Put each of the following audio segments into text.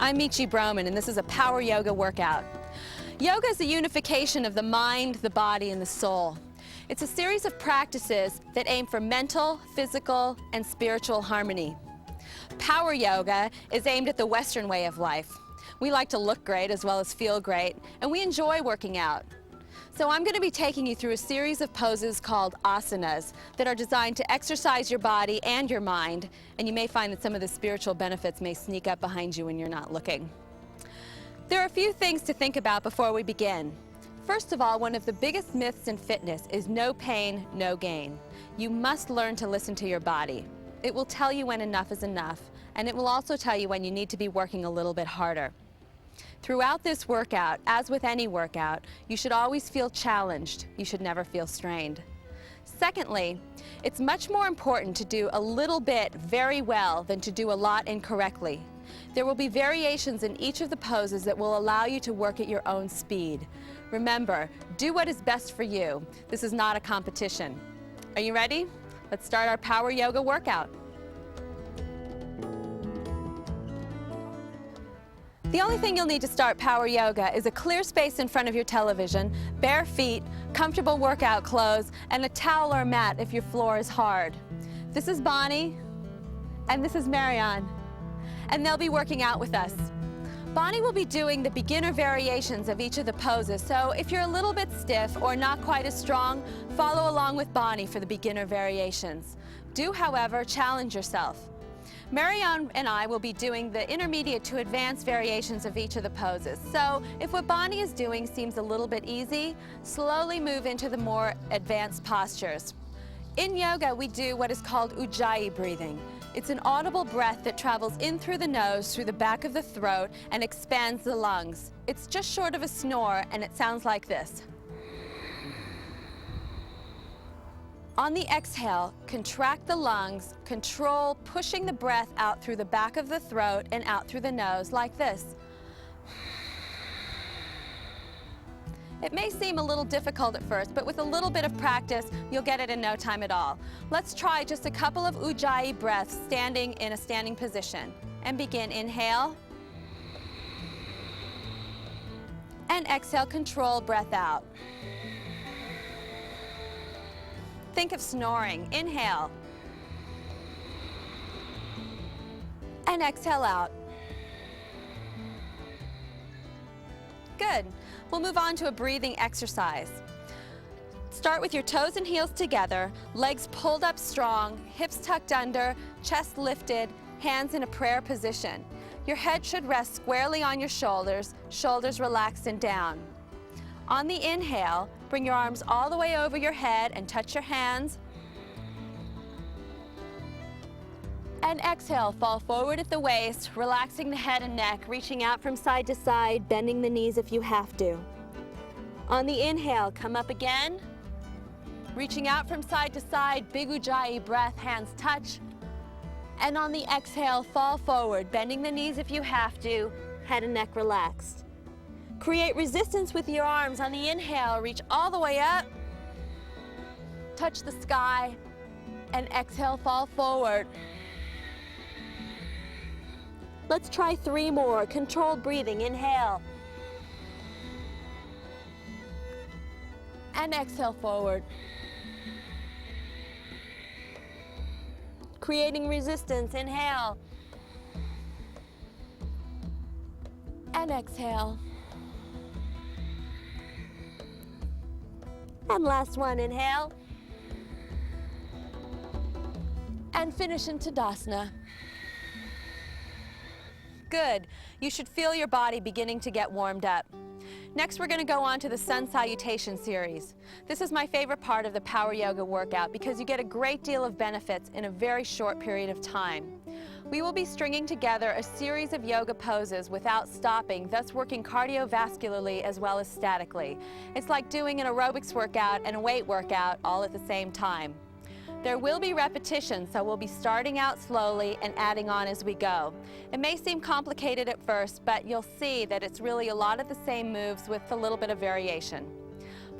I'm Michi Broman, and this is a power yoga workout. Yoga is the unification of the mind, the body, and the soul. It's a series of practices that aim for mental, physical, and spiritual harmony. Power yoga is aimed at the Western way of life. We like to look great as well as feel great, and we enjoy working out. So I'm going to be taking you through a series of poses called asanas that are designed to exercise your body and your mind, and you may find that some of the spiritual benefits may sneak up behind you when you're not looking. There are a few things to think about before we begin. First of all, one of the biggest myths in fitness is no pain, no gain. You must learn to listen to your body. It will tell you when enough is enough, and it will also tell you when you need to be working a little bit harder. Throughout this workout, as with any workout, you should always feel challenged. You should never feel strained. Secondly, it's much more important to do a little bit very well than to do a lot incorrectly. There will be variations in each of the poses that will allow you to work at your own speed. Remember, do what is best for you. This is not a competition. Are you ready? Let's start our power yoga workout. The only thing you'll need to start power yoga is a clear space in front of your television, bare feet, comfortable workout clothes, and a towel or mat if your floor is hard. This is Bonnie, and this is Marianne, and they'll be working out with us. Bonnie will be doing the beginner variations of each of the poses, so if you're a little bit stiff or not quite as strong, follow along with Bonnie for the beginner variations. Do, however, challenge yourself. Marianne and I will be doing the intermediate to advanced variations of each of the poses. So if what Bonnie is doing seems a little bit easy, slowly move into the more advanced postures. In yoga, we do what is called ujjayi breathing. It's an audible breath that travels in through the nose, through the back of the throat, and expands the lungs. It's just short of a snore, and it sounds like this. On the exhale, contract the lungs, control pushing the breath out through the back of the throat and out through the nose, like this. It may seem a little difficult at first, but with a little bit of practice, you'll get it in no time at all. Let's try just a couple of ujjayi breaths standing in a standing position. And begin. Inhale. And exhale, control, breath out. Think of snoring. Inhale. And exhale out. Good. We'll move on to a breathing exercise. Start with your toes and heels together, legs pulled up strong, hips tucked under, chest lifted, hands in a prayer position. Your head should rest squarely on your shoulders, shoulders relaxed and down. On the inhale, bring your arms all the way over your head and touch your hands. And exhale, fall forward at the waist, relaxing the head and neck, reaching out from side to side, bending the knees if you have to. On the inhale, come up again. Reaching out from side to side, big ujjayi breath, hands touch. And on the exhale, fall forward, bending the knees if you have to, head and neck relaxed. Create resistance with your arms. On the inhale, reach all the way up, touch the sky, and exhale, fall forward. Let's try 3 more. Controlled breathing. Inhale. And exhale forward. Creating resistance. Inhale. And exhale. And last one, inhale. And finish in Tadasana. Good. You should feel your body beginning to get warmed up. Next, we're going to go on to the sun salutation series. This is my favorite part of the power yoga workout because you get a great deal of benefits in a very short period of time. We will be stringing together a series of yoga poses without stopping, thus working cardiovascularly as well as statically. It's like doing an aerobics workout and a weight workout all at the same time. There will be repetitions, so we'll be starting out slowly and adding on as we go. It may seem complicated at first, but you'll see that it's really a lot of the same moves with a little bit of variation.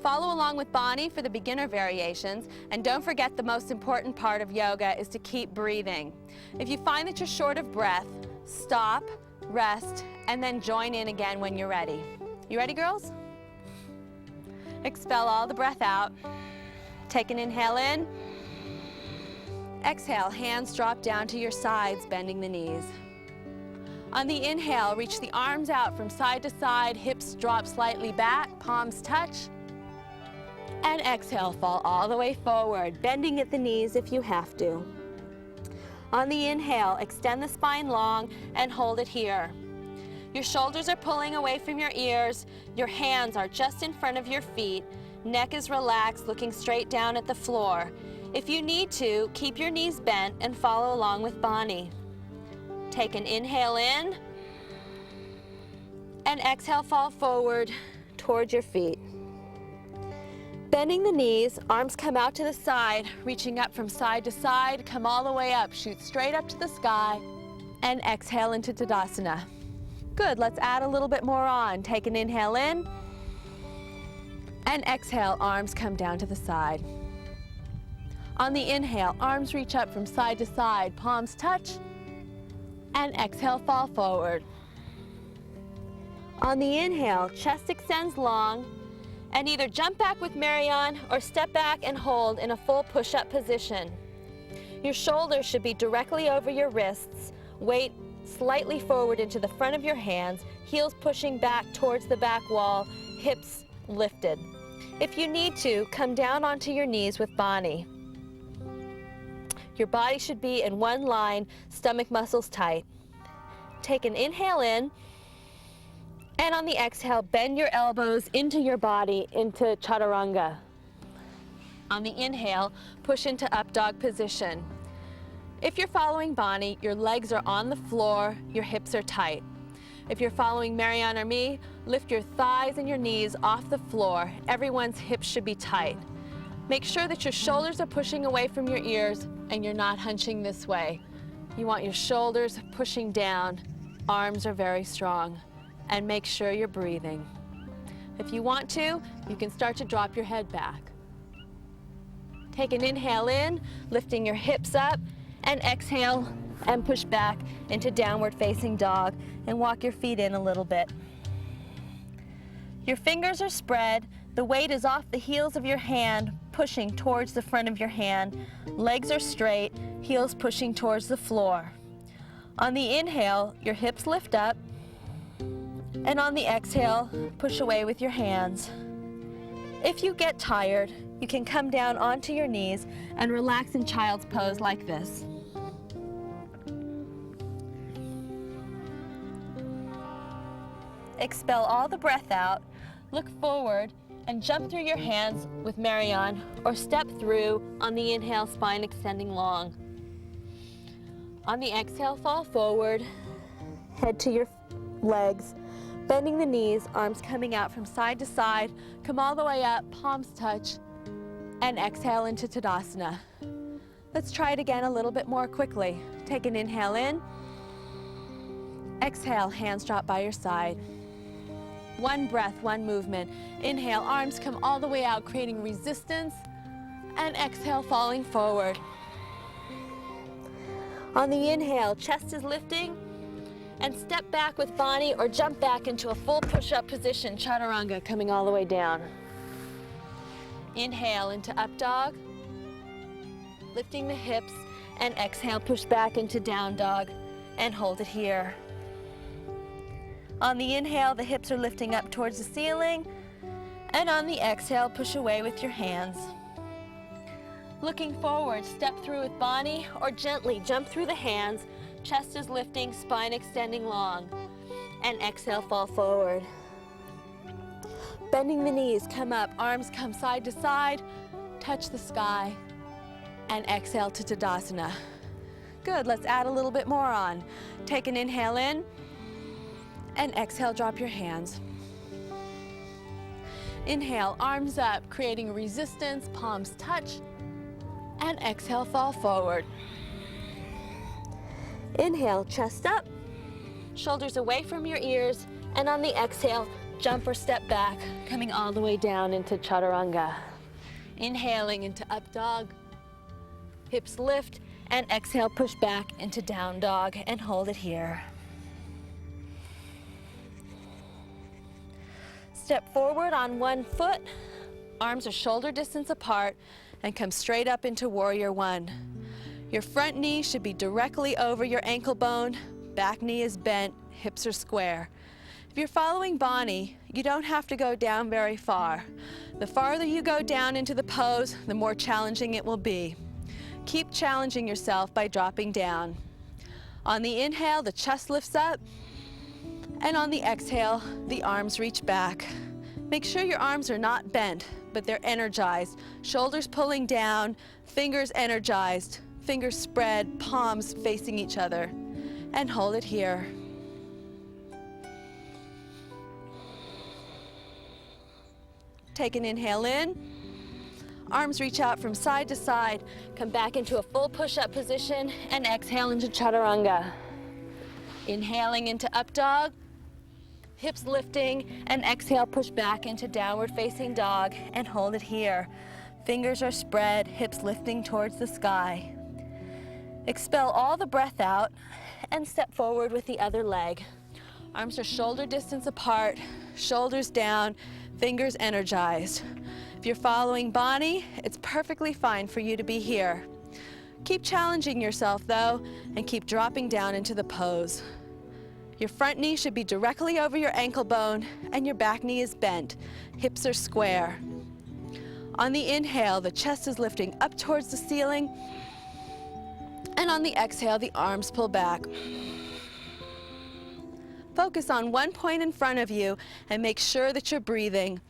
Follow along with Bonnie for the beginner variations, and don't forget the most important part of yoga is to keep breathing. If you find that you're short of breath, stop, rest, and then join in again when you're ready. You ready, girls? Expel all the breath out. Take an inhale in. Exhale, hands drop down to your sides, bending the knees. On the inhale, reach the arms out from side to side, hips drop slightly back, palms touch. And exhale, fall all the way forward, bending at the knees if you have to. On the inhale, extend the spine long and hold it here. Your shoulders are pulling away from your ears, your hands are just in front of your feet, neck is relaxed, looking straight down at the floor. If you need to, keep your knees bent and follow along with Bonnie. Take an inhale in, and exhale, fall forward towards your feet. Bending the knees, arms come out to the side, reaching up from side to side, come all the way up, shoot straight up to the sky, and exhale into Tadasana. Good, let's add a little bit more on. Take an inhale in, and exhale, arms come down to the side. On the inhale, arms reach up from side to side, palms touch, and exhale, fall forward. On the inhale, chest extends long, and either jump back with Marianne or step back and hold in a full push-up position. Your shoulders should be directly over your wrists, weight slightly forward into the front of your hands, heels pushing back towards the back wall, hips lifted. If you need to, come down onto your knees with Bonnie. Your body should be in one line, stomach muscles tight. Take an inhale in, and on the exhale, bend your elbows into your body, into Chaturanga. On the inhale, push into up dog position. If you're following Bonnie, your legs are on the floor, your hips are tight. If you're following Marianne or me, lift your thighs and your knees off the floor. Everyone's hips should be tight. Make sure that your shoulders are pushing away from your ears and you're not hunching this way. You want your shoulders pushing down, arms are very strong, and make sure you're breathing. If you want to, you can start to drop your head back. Take an inhale in, lifting your hips up, and exhale and push back into downward facing dog and walk your feet in a little bit. Your fingers are spread, the weight is off the heels of your hand, pushing towards the front of your hand. Legs are straight, heels pushing towards the floor. On the inhale, your hips lift up, and on the exhale, push away with your hands. If you get tired, you can come down onto your knees and relax in child's pose like this. Expel all the breath out, look forward, and jump through your hands with Marianne, or step through on the inhale, spine extending long. On the exhale, fall forward, head to your legs, bending the knees, arms coming out from side to side, come all the way up, palms touch, and exhale into Tadasana. Let's try it again a little bit more quickly. Take an inhale in, exhale, hands drop by your side. One breath, one movement. Inhale, arms come all the way out, creating resistance, and exhale, falling forward. On the inhale, chest is lifting, and step back with Bonnie or jump back into a full push-up position, Chaturanga, coming all the way down. Inhale into up dog, lifting the hips, and exhale, push back into down dog, and hold it here. On the inhale, the hips are lifting up towards the ceiling, and on the exhale, push away with your hands. Looking forward, step through with Bonnie, or gently jump through the hands, chest is lifting, spine extending long, and exhale, fall forward. Bending the knees, come up, arms come side to side, touch the sky, and exhale to Tadasana. Good, let's add a little bit more on. Take an inhale in, and exhale, drop your hands. Inhale, arms up, creating resistance, palms touch, and exhale, fall forward. Inhale, chest up, shoulders away from your ears, and on the exhale, jump or step back, coming all the way down into Chaturanga. Inhaling into up dog, hips lift, and exhale, push back into down dog, and hold it here. Step forward on one foot, arms are shoulder distance apart, and come straight up into Warrior One. Your front knee should be directly over your ankle bone, back knee is bent, hips are square. If you're following Bonnie, you don't have to go down very far. The farther you go down into the pose, the more challenging it will be. Keep challenging yourself by dropping down. On the inhale, the chest lifts up, and on the exhale, the arms reach back. Make sure your arms are not bent, but they're energized. Shoulders pulling down, fingers energized, fingers spread, palms facing each other. And hold it here. Take an inhale in. Arms reach out from side to side. Come back into a full push-up position and exhale into chaturanga. Inhaling into up dog. Hips lifting, and exhale, push back into downward facing dog and hold it here. Fingers are spread, hips lifting towards the sky. Expel all the breath out and step forward with the other leg. Arms are shoulder distance apart, shoulders down, fingers energized. If you're following Bonnie, it's perfectly fine for you to be here. Keep challenging yourself though, and keep dropping down into the pose. Your front knee should be directly over your ankle bone, and your back knee is bent. Hips are square. On the inhale, the chest is lifting up towards the ceiling, and on the exhale, the arms pull back. Focus on one point in front of you and make sure that you're breathing.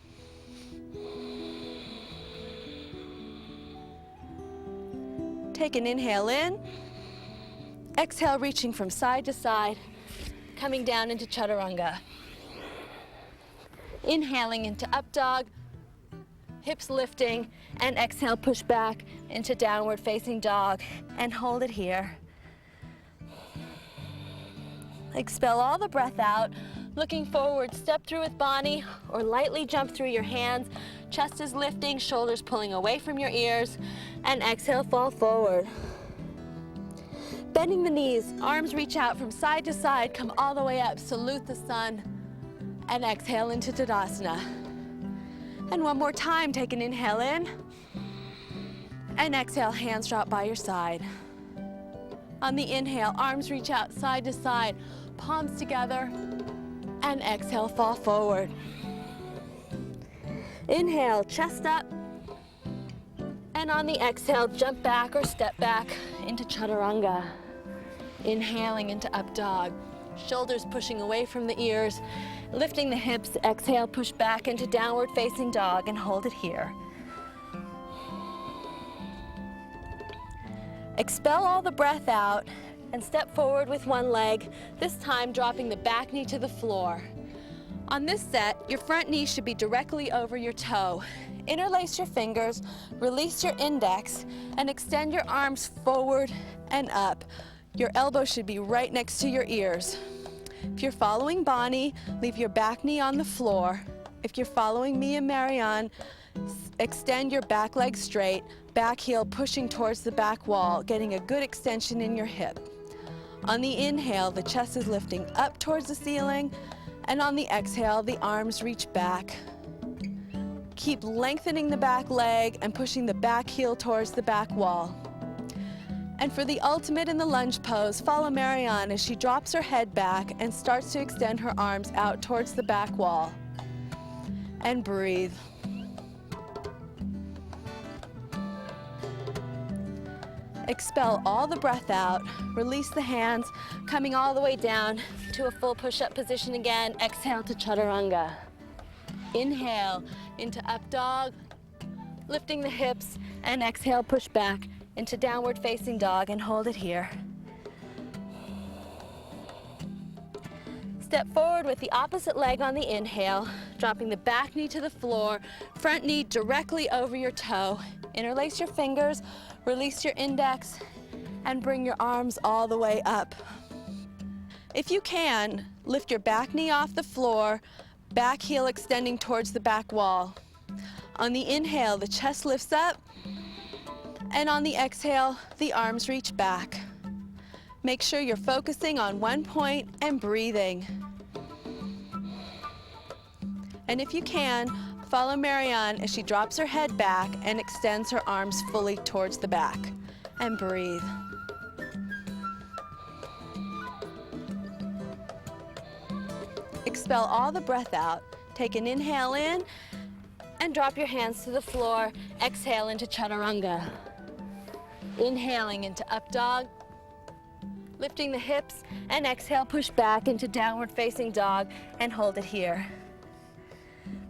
Take an inhale in. Exhale, reaching from side to side, coming down into chaturanga. Inhaling into up dog, hips lifting, and exhale, push back into downward facing dog and hold it here. Expel all the breath out. Looking forward, step through with Bonnie or lightly jump through your hands. Chest is lifting, shoulders pulling away from your ears, and exhale, fall forward. Bending the knees, arms reach out from side to side, come all the way up, salute the sun, and exhale into Tadasana. And one more time, take an inhale in, and exhale, hands drop by your side. On the inhale, arms reach out side to side, palms together, and exhale, fall forward. Inhale, chest up, and on the exhale, jump back or step back into chaturanga. Inhaling into up dog, shoulders pushing away from the ears, lifting the hips, exhale, push back into downward facing dog and hold it here. Expel all the breath out and step forward with one leg, this time dropping the back knee to the floor. On this set, your front knee should be directly over your toe. Interlace your fingers, release your index, and extend your arms forward and up. Your elbow should be right next to your ears. If you're following Bonnie, leave your back knee on the floor. If you're following me and Marianne, extend your back leg straight, back heel pushing towards the back wall, getting a good extension in your hip. On the inhale, the chest is lifting up towards the ceiling, and on the exhale, the arms reach back. Keep lengthening the back leg and pushing the back heel towards the back wall. And for the ultimate in the lunge pose, follow Marianne as she drops her head back and starts to extend her arms out towards the back wall. And breathe. Expel all the breath out, release the hands, coming all the way down to a full push-up position again. Exhale to chaturanga. Inhale into up dog, lifting the hips, and exhale, push back into downward facing dog and hold it here. Step forward with the opposite leg on the inhale, dropping the back knee to the floor, front knee directly over your toe. Interlace your fingers, release your index, and bring your arms all the way up. If you can, lift your back knee off the floor, back heel extending towards the back wall. On the inhale, the chest lifts up, and on the exhale, the arms reach back. Make sure you're focusing on one point and breathing. And if you can, follow Marianne as she drops her head back and extends her arms fully towards the back. And breathe. Expel all the breath out. Take an inhale in and drop your hands to the floor. Exhale into chaturanga. Inhaling into up dog. Lifting the hips, and exhale, push back into downward facing dog and hold it here.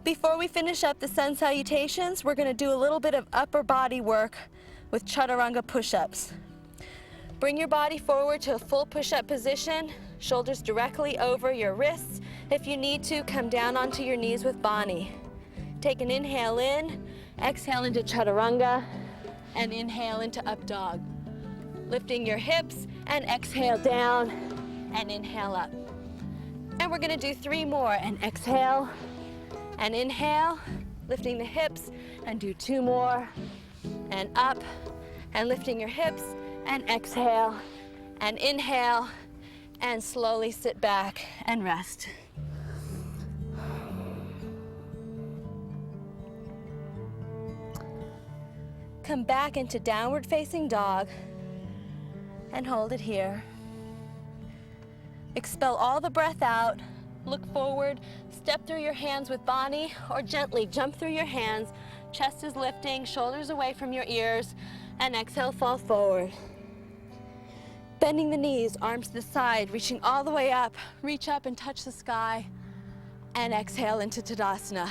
Before we finish up the sun salutations, we're going to do a little bit of upper body work with chaturanga push-ups. Bring your body forward to a full push-up position, shoulders directly over your wrists. If you need to, come down onto your knees with Bani. Take an inhale in, exhale into chaturanga, and inhale into up dog. Lifting your hips, and exhale down, and inhale up. And we're gonna do 3 more, and exhale, and inhale, lifting the hips, and do 2 more, and up, and lifting your hips, and exhale, and inhale, and slowly sit back and rest. Come back into downward facing dog, and hold it here. Expel all the breath out. Look forward, step through your hands with Bani, or gently jump through your hands. Chest is lifting, shoulders away from your ears, and exhale, fall forward. Bending the knees, arms to the side, reaching all the way up. Reach up and touch the sky, and exhale into Tadasana.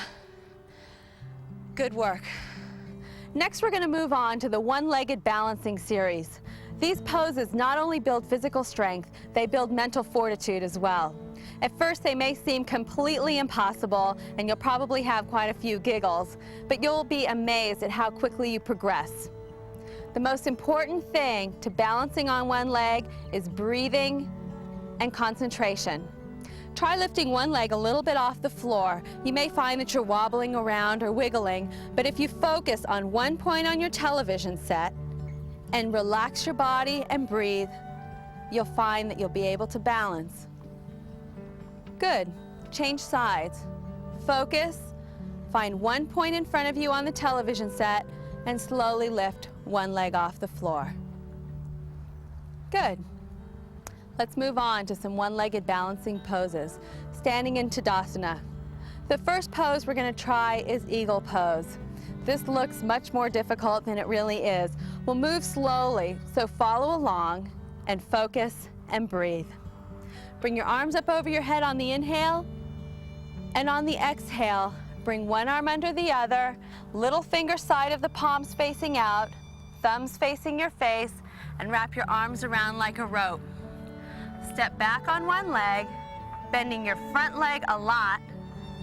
Good work. Next, we're gonna move on to the one-legged balancing series. These poses not only build physical strength, they build mental fortitude as well. At first, they may seem completely impossible, and you'll probably have quite a few giggles, but you'll be amazed at how quickly you progress. The most important thing to balancing on one leg is breathing and concentration. Try lifting one leg a little bit off the floor. You may find that you're wobbling around or wiggling, but if you focus on one point on your television set, and relax your body and breathe, you'll find that you'll be able to balance. Good. Change sides. Focus. Find one point in front of you on the television set and slowly lift one leg off the floor. Good. Let's move on to some one-legged balancing poses. Standing in Tadasana. The first pose we're going to try is eagle pose. This looks much more difficult than it really is. We'll move slowly, so follow along and focus and breathe. Bring your arms up over your head on the inhale, and on the exhale, bring one arm under the other, little finger side of the palms facing out, thumbs facing your face, and wrap your arms around like a rope. Step back on one leg, bending your front leg a lot,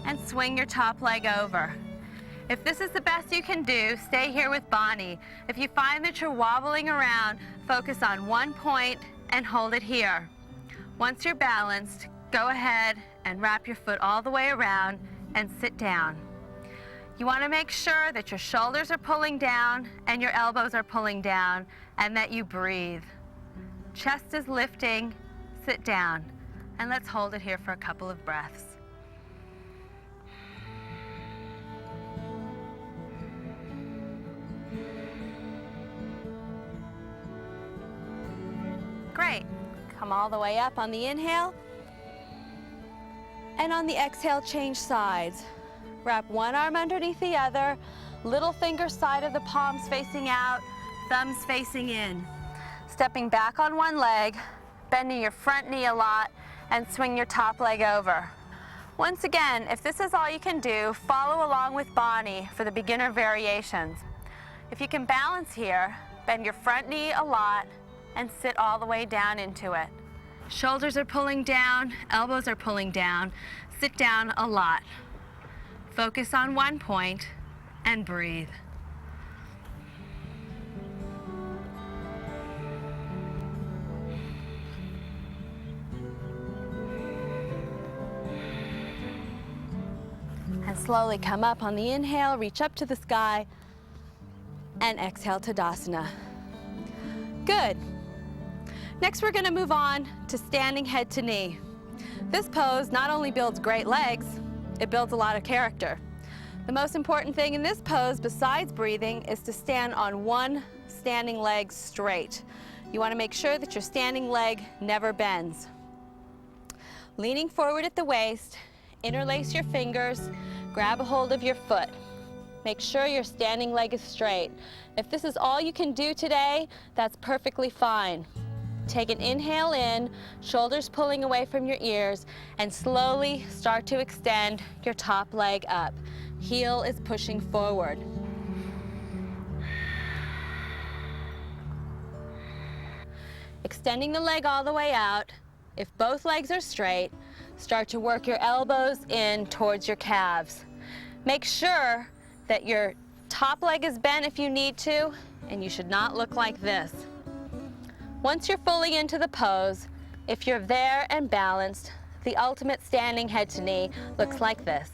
and swing your top leg over. If this is the best you can do, stay here with Bani. If you find that you're wobbling around, focus on one point and hold it here. Once you're balanced, go ahead and wrap your foot all the way around and sit down. You want to make sure that your shoulders are pulling down and your elbows are pulling down, and that you breathe. Chest is lifting, sit down, and let's hold it here for a couple of breaths. Great. Come all the way up on the inhale. And on the exhale, change sides. Wrap one arm underneath the other, little finger side of the palms facing out, thumbs facing in. Stepping back on one leg, bending your front knee a lot, and swing your top leg over. Once again, if this is all you can do, follow along with Bani for the beginner variations. If you can balance here, bend your front knee a lot, and sit all the way down into it. Shoulders are pulling down, elbows are pulling down. Sit down a lot. Focus on one point and breathe. And slowly come up on the inhale, reach up to the sky, and exhale, Tadasana. Good. Next, we're going to move on to standing head to knee. This pose not only builds great legs, It builds a lot of character. The most important thing in this pose, besides breathing, is to stand on one standing leg straight. You want to make sure that your standing leg never bends. Leaning forward at the waist, interlace your fingers, grab a hold of your foot. Make sure your standing leg is straight. If this is all you can do today, that's perfectly fine. Take an inhale in, shoulders pulling away from your ears, and slowly start to extend your top leg up. Heel is pushing forward. Extending the leg all the way out. If both legs are straight, start to work your elbows in towards your calves. Make sure that your top leg is bent if you need to, and you should not look like this. Once you're fully into the pose, if you're there and balanced, the ultimate standing head to knee looks like this.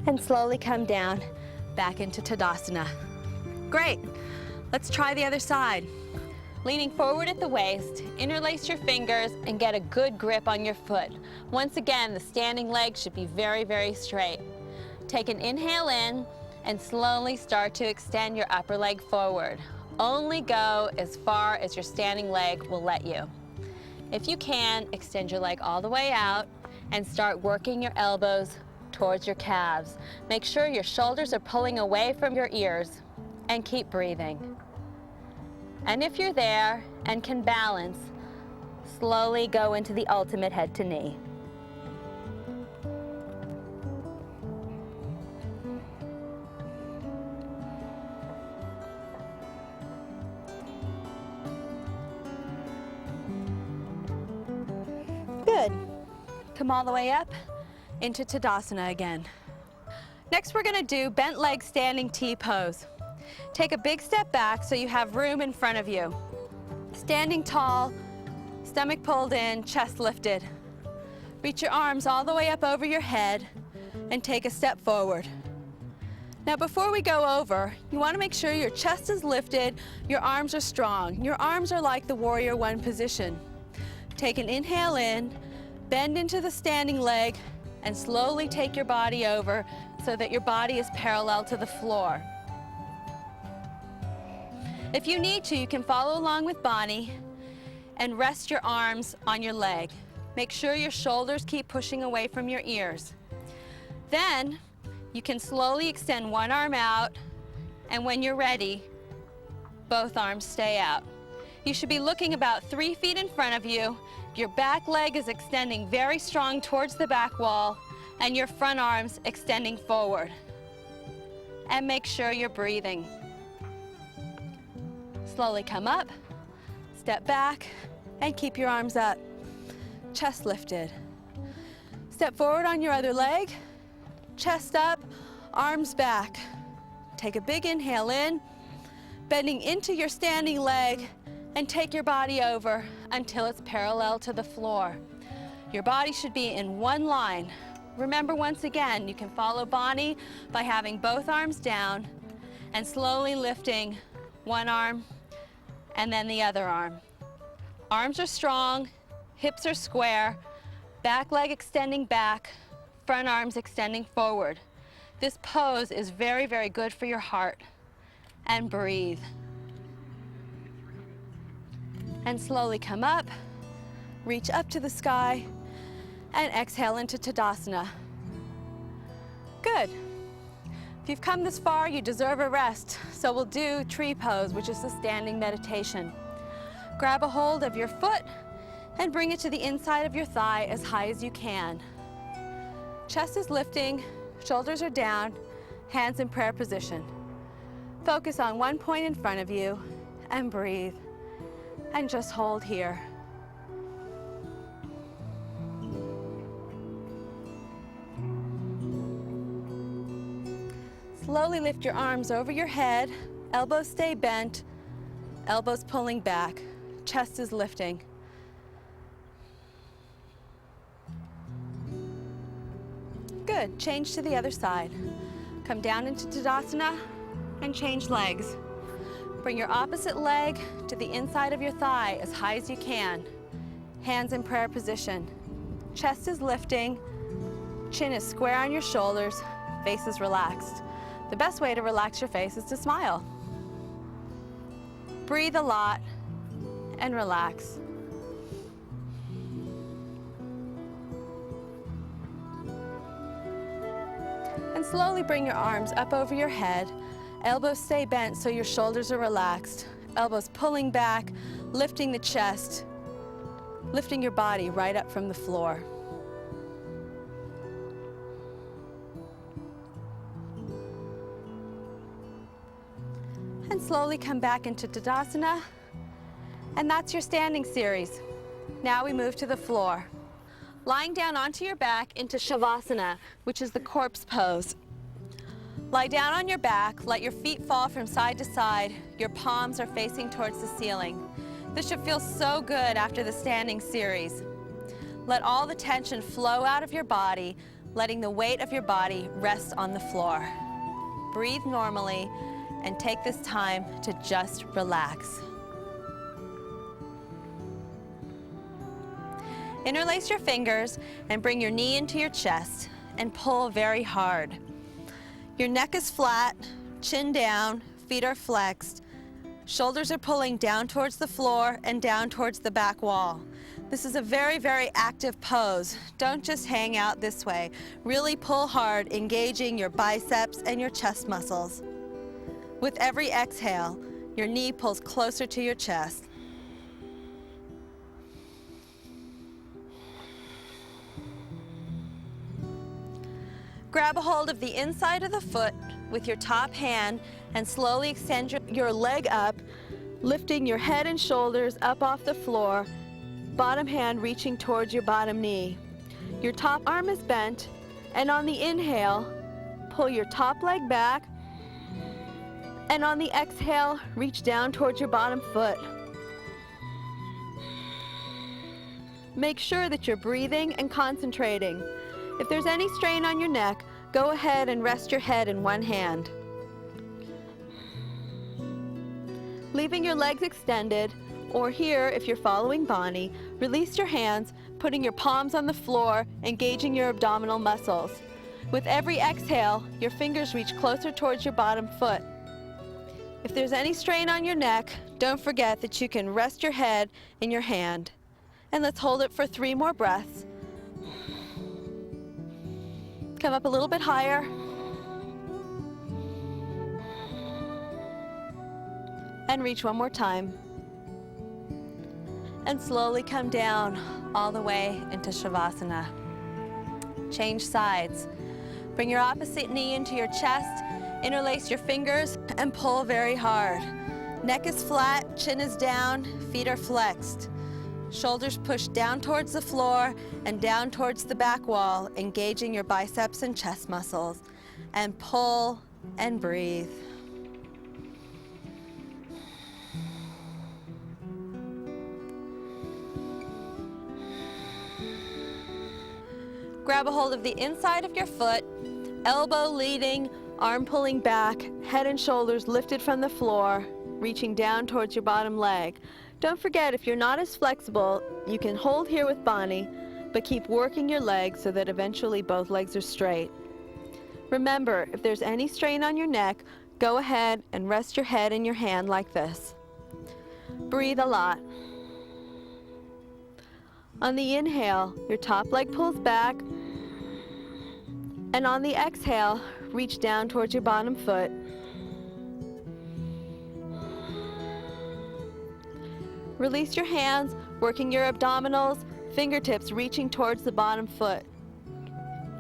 And slowly come down back into Tadasana. Great. Let's try the other side. Leaning forward at the waist, interlace your fingers and get a good grip on your foot. Once again, the standing leg should be very, very straight. Take an inhale in and slowly start to extend your upper leg forward. Only go as far as your standing leg will let you. If you can, extend your leg all the way out and start working your elbows towards your calves. Make sure your shoulders are pulling away from your ears and keep breathing. And if you're there and can balance, slowly go into the ultimate head to knee. Good. Come all the way up into Tadasana again. Next, we're going to do bent leg standing T pose. Take a big step back so you have room in front of you. Standing tall, stomach pulled in, chest lifted. Reach your arms all the way up over your head and take a step forward. Now, before we go over, you want to make sure your chest is lifted, your arms are strong. Your arms are like the warrior one position. Take an inhale in, bend into the standing leg, and slowly take your body over so that your body is parallel to the floor. If you need to, you can follow along with Bonnie and rest your arms on your leg. Make sure your shoulders keep pushing away from your ears. Then you can slowly extend one arm out, and when you're ready, both arms stay out. You should be looking about 3 feet in front of you. Your back leg is extending very strong towards the back wall, and your front arms extending forward. And make sure you're breathing. Slowly come up, step back, and keep your arms up. Chest lifted. Step forward on your other leg, chest up, arms back. Take a big inhale in, bending into your standing leg, and take your body over until it's parallel to the floor. Your body should be in one line. Remember, once again, you can follow Bonnie by having both arms down and slowly lifting one arm and then the other arm. Arms are strong, hips are square, back leg extending back, front arms extending forward. This pose is very, very good for your heart. And breathe. And slowly come up, reach up to the sky, and exhale into Tadasana. Good. If you've come this far, you deserve a rest, so we'll do tree pose, which is a standing meditation. Grab a hold of your foot and bring it to the inside of your thigh as high as you can. Chest is lifting, shoulders are down, hands in prayer position. Focus on one point in front of you and breathe. And just hold here. Slowly lift your arms over your head, elbows stay bent, elbows pulling back, chest is lifting. Good, change to the other side. Come down into Tadasana and change legs. Bring your opposite leg to the inside of your thigh as high as you can. Hands in prayer position. Chest is lifting, chin is square on your shoulders, face is relaxed. The best way to relax your face is to smile. Breathe a lot and relax. And slowly bring your arms up over your head. Elbows stay bent so your shoulders are relaxed. Elbows pulling back, lifting the chest, lifting your body right up from the floor. And slowly come back into Tadasana. And that's your standing series. Now we move to the floor. Lying down onto your back into Shavasana, which is the corpse pose. Lie down on your back, let your feet fall from side to side. Your palms are facing towards the ceiling. This should feel so good after the standing series. Let all the tension flow out of your body, letting the weight of your body rest on the floor. Breathe normally and take this time to just relax. Interlace your fingers and bring your knee into your chest and pull very hard. Your neck is flat, chin down, feet are flexed. Shoulders are pulling down towards the floor and down towards the back wall. This is a very, very active pose. Don't just hang out this way. Really pull hard, engaging your biceps and your chest muscles. With every exhale, your knee pulls closer to your chest. Grab a hold of the inside of the foot with your top hand and slowly extend your leg up, lifting your head and shoulders up off the floor, bottom hand reaching towards your bottom knee. Your top arm is bent, and on the inhale, pull your top leg back, and on the exhale, reach down towards your bottom foot. Make sure that you're breathing and concentrating. If there's any strain on your neck, go ahead and rest your head in one hand. Leaving your legs extended, or here, if you're following Bonnie, release your hands, putting your palms on the floor, engaging your abdominal muscles. With every exhale, your fingers reach closer towards your bottom foot. If there's any strain on your neck, don't forget that you can rest your head in your hand. And let's hold it for 3 more breaths. Come up a little bit higher. And reach one more time. And slowly come down all the way into Shavasana. Change sides. Bring your opposite knee into your chest, interlace your fingers, and pull very hard. Neck is flat, chin is down, feet are flexed. Shoulders push down towards the floor and down towards the back wall, engaging your biceps and chest muscles. And pull and breathe. Grab a hold of the inside of your foot, elbow leading, arm pulling back, head and shoulders lifted from the floor, reaching down towards your bottom leg. Don't forget, if you're not as flexible, you can hold here with Bonnie, but keep working your legs so that eventually both legs are straight. Remember, if there's any strain on your neck, go ahead and rest your head in your hand like this. Breathe a lot. On the inhale, your top leg pulls back, and on the exhale, reach down towards your bottom foot. Release your hands, working your abdominals, fingertips reaching towards the bottom foot.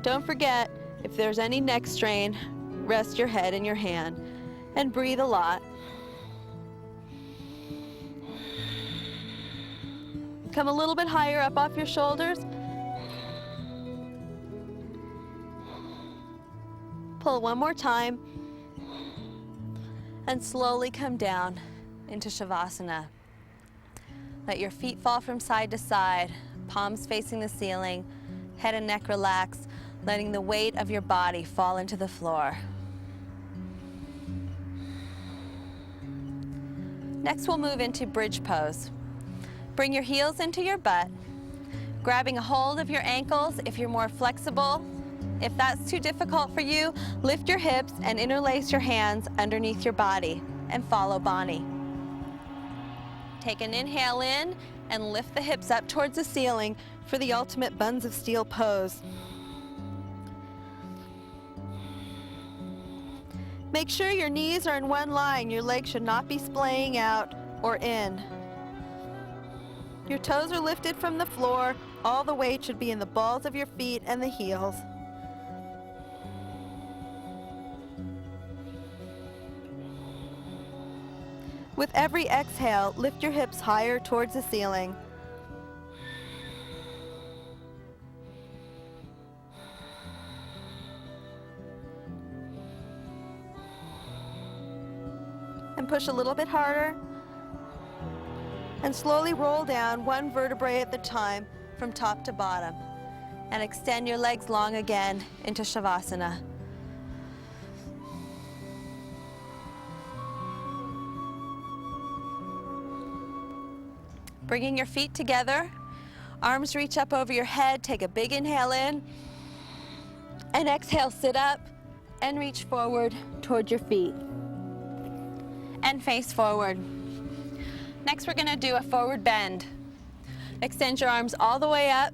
Don't forget, if there's any neck strain, rest your head in your hand and breathe a lot. Come a little bit higher up off your shoulders. Pull one more time and slowly come down into Shavasana. Let your feet fall from side to side, palms facing the ceiling, head and neck relax, letting the weight of your body fall into the floor. Next, we'll move into bridge pose. Bring your heels into your butt, grabbing a hold of your ankles if you're more flexible. If that's too difficult for you, lift your hips and interlace your hands underneath your body and follow Bonnie. Take an inhale in and lift the hips up towards the ceiling for the ultimate buns of steel pose. Make sure your knees are in one line. Your legs should not be splaying out or in. Your toes are lifted from the floor. All the weight should be in the balls of your feet and the heels. With every exhale, lift your hips higher towards the ceiling. And push a little bit harder. And slowly roll down one vertebrae at a time from top to bottom. And extend your legs long again into Shavasana. Bringing your feet together, arms reach up over your head, take a big inhale in, and exhale, sit up and reach forward toward your feet. And face forward. Next, we're gonna do a forward bend. Extend your arms all the way up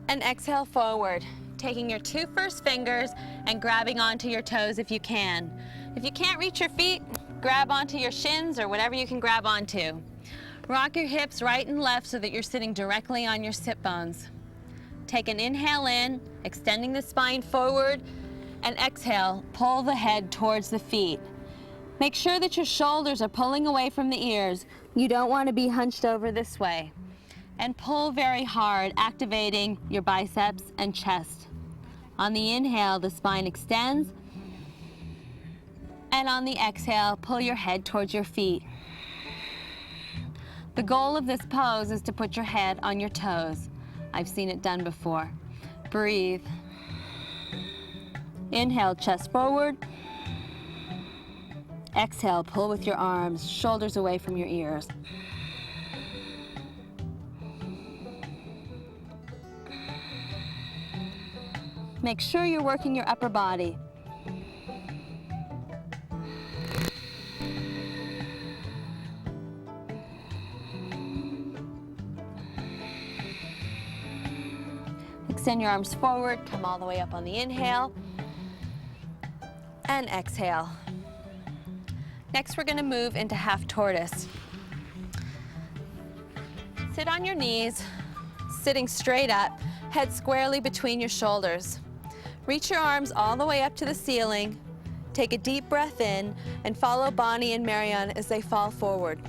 and exhale forward, taking your two first fingers and grabbing onto your toes if you can. If you can't reach your feet, grab onto your shins or whatever you can grab onto. Rock your hips right and left so that you're sitting directly on your sit bones. Take an inhale in, extending the spine forward, and exhale, pull the head towards the feet. Make sure that your shoulders are pulling away from the ears. You don't want to be hunched over this way. And pull very hard, activating your biceps and chest. On the inhale, the spine extends. And on the exhale, pull your head towards your feet. The goal of this pose is to put your head on your toes. I've seen it done before. Breathe. Inhale, chest forward. Exhale, pull with your arms, shoulders away from your ears. Make sure you're working your upper body. Extend your arms forward, come all the way up on the inhale, and exhale. Next, we're going to move into half tortoise. Sit on your knees, sitting straight up, head squarely between your shoulders. Reach your arms all the way up to the ceiling. Take a deep breath in and follow Bonnie and Marianne as they fall forward.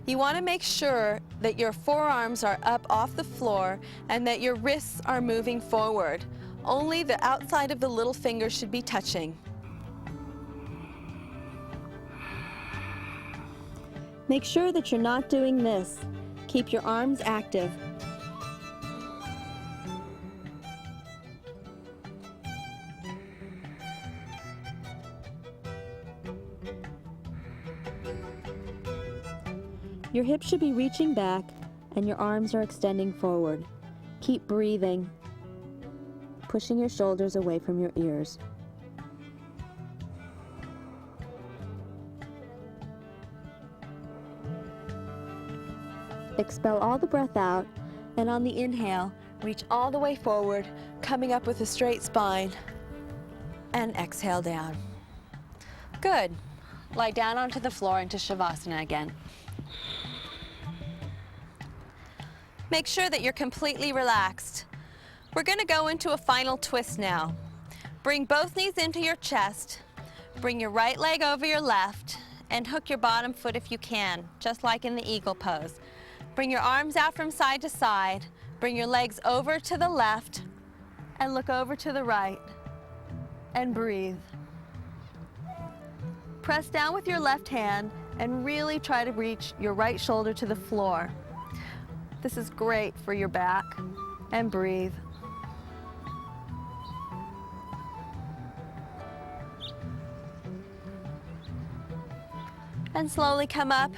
You want to make sure that your forearms are up off the floor and that your wrists are moving forward. Only the outside of the little fingers should be touching. Make sure that you're not doing this. Keep your arms active. Your hips should be reaching back and your arms are extending forward. Keep breathing, pushing your shoulders away from your ears. Expel all the breath out, and on the inhale, reach all the way forward, coming up with a straight spine, and exhale down. Good. Lie down onto the floor into Shavasana again. Make sure that you're completely relaxed. We're going to go into a final twist now. Bring both knees into your chest, bring your right leg over your left, and hook your bottom foot if you can, just like in the eagle pose. Bring your arms out from side to side, bring your legs over to the left, and look over to the right, and breathe. Press down with your left hand and really try to reach your right shoulder to the floor. This is great for your back, and breathe. And slowly come up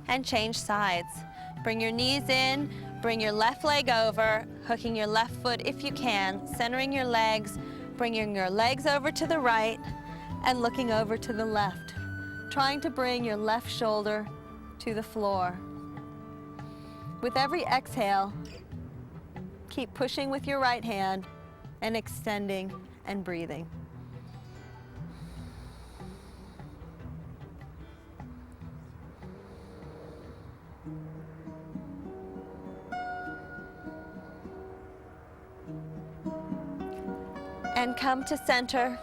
and change sides. Bring your knees in, bring your left leg over, hooking your left foot if you can, centering your legs, bringing your legs over to the right, and looking over to the left, trying to bring your left shoulder to the floor. With every exhale, keep pushing with your right hand and extending and breathing. And come to center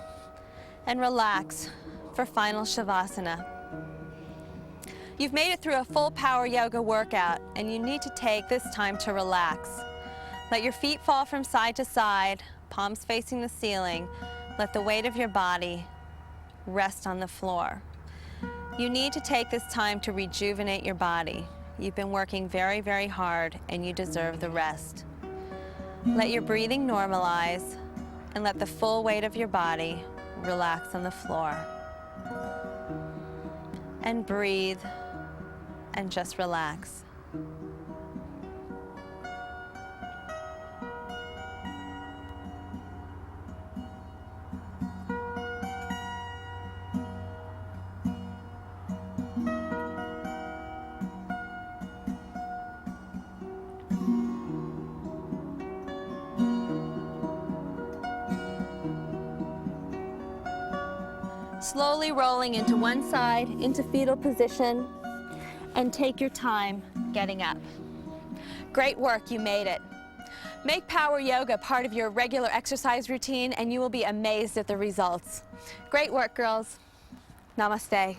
and relax for final Shavasana. You've made it through a full power yoga workout, and you need to take this time to relax. Let your feet fall from side to side, palms facing the ceiling. Let the weight of your body rest on the floor. You need to take this time to rejuvenate your body. You've been working very, very hard, and you deserve the rest. Let your breathing normalize, and let the full weight of your body relax on the floor. And breathe, and just relax. Slowly rolling into one side, into fetal position, and take your time getting up. Great work, you made it. Make power yoga part of your regular exercise routine, and you will be amazed at the results. Great work, girls. Namaste.